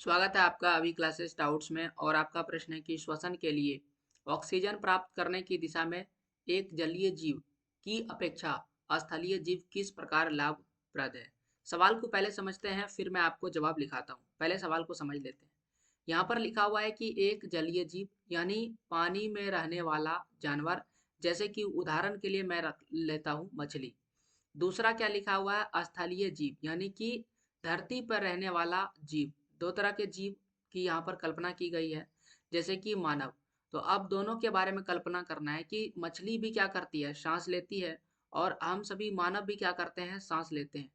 स्वागत है आपका अभी क्लासेस डाउट्स में। और आपका प्रश्न है कि श्वसन के लिए ऑक्सीजन प्राप्त करने की दिशा में एक जलीय जीव की अपेक्षा स्थलीय जीव किस प्रकार लाभप्रद है। सवाल को पहले समझते हैं, फिर मैं आपको जवाब लिखाता हूँ। पहले सवाल को समझ लेते हैं। यहाँ पर लिखा हुआ है कि एक जलीय जीव यानी पानी में रहने वाला जानवर, जैसे कि उदाहरण के लिए मैं रख लेता हूँ मछली। दूसरा क्या लिखा हुआ है, स्थलीय जीव यानी कि धरती पर रहने वाला जीव। दो तरह के जीव की यहाँ पर कल्पना की गई है, जैसे कि मानव। तो अब दोनों के बारे में कल्पना करना है कि मछली भी क्या करती है, सांस लेती है, और हम सभी मानव भी क्या करते हैं, सांस लेते हैं।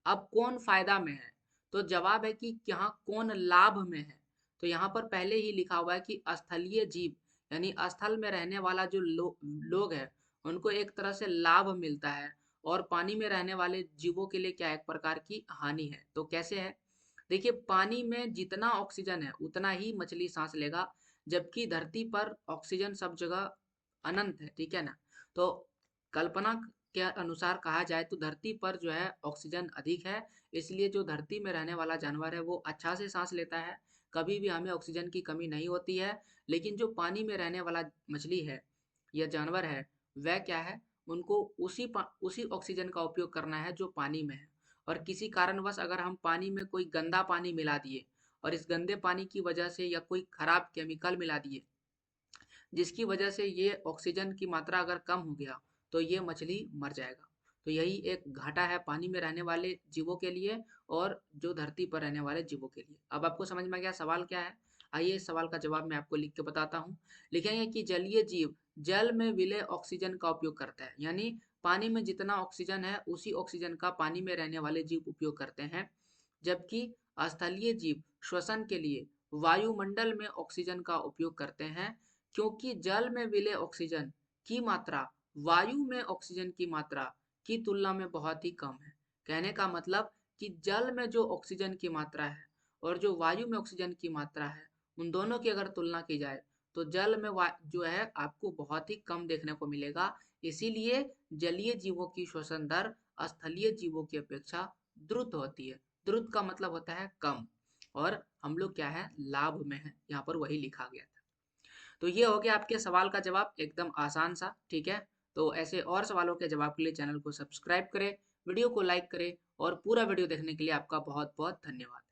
अब कौन फायदा में है, तो जवाब है कि यहाँ कौन लाभ में है। तो यहाँ पर पहले ही लिखा हुआ है कि स्थलीय जीव यानी स्थल में रहने वाला जो लोग है, उनको एक तरह से लाभ मिलता है, और पानी में रहने वाले जीवों के लिए क्या एक प्रकार की हानि है। तो कैसे है, देखिए, पानी में जितना ऑक्सीजन है उतना ही मछली सांस लेगा, जबकि धरती पर ऑक्सीजन सब जगह अनंत है, ठीक है ना। तो कल्पना के अनुसार कहा जाए तो धरती पर जो है ऑक्सीजन अधिक है, इसलिए जो धरती में रहने वाला जानवर है वो अच्छा से सांस लेता है, कभी भी हमें ऑक्सीजन की कमी नहीं होती है। लेकिन जो पानी में रहने वाला मछली है या जानवर है, वह क्या है, उनको उसी ऑक्सीजन का उपयोग करना है जो पानी में है। और किसी कारणवश अगर हम पानी में कोई गंदा पानी मिला दिए, और इस गंदे पानी की वजह से या कोई खराब केमिकल मिला दिए, जिसकी वजह से ये ऑक्सीजन की मात्रा अगर कम हो गया, तो ये मछली मर जाएगा। तो यही एक घाटा है पानी में रहने वाले जीवों के लिए और जो धरती पर रहने वाले जीवों के लिए। अब आपको समझ में आ गया सवाल क्या है। आइए इस सवाल का जवाब मैं आपको लिख के बताता हूँ। लिखेंगे कि जलीय जीव जल में विलय ऑक्सीजन का उपयोग करता है, यानी पानी में जितना ऑक्सीजन है उसी ऑक्सीजन का पानी में रहने वाले जीव उपयोग करते हैं। जबकि स्थलीय जीव श्वसन के लिए वायुमंडल में ऑक्सीजन का उपयोग करते हैं, क्योंकि जल में विलय ऑक्सीजन की मात्रा वायु में ऑक्सीजन की मात्रा की तुलना में बहुत ही कम है। कहने का मतलब कि जल में जो ऑक्सीजन की मात्रा है और जो वायु में ऑक्सीजन की मात्रा है, उन दोनों की अगर तुलना की जाए तो जल में जो है आपको बहुत ही कम देखने को मिलेगा। इसीलिए जलीय जीवों की श्वसन दर स्थलीय जीवों की अपेक्षा द्रुत होती है। द्रुत का मतलब होता है कम, और हम लोग क्या है, लाभ में है, यहाँ पर वही लिखा गया था। तो ये हो गया आपके सवाल का जवाब, एकदम आसान सा, ठीक है। तो ऐसे और सवालों के जवाब के लिए चैनल को सब्सक्राइब करें, वीडियो को लाइक करें, और पूरा वीडियो देखने के लिए आपका बहुत बहुत धन्यवाद।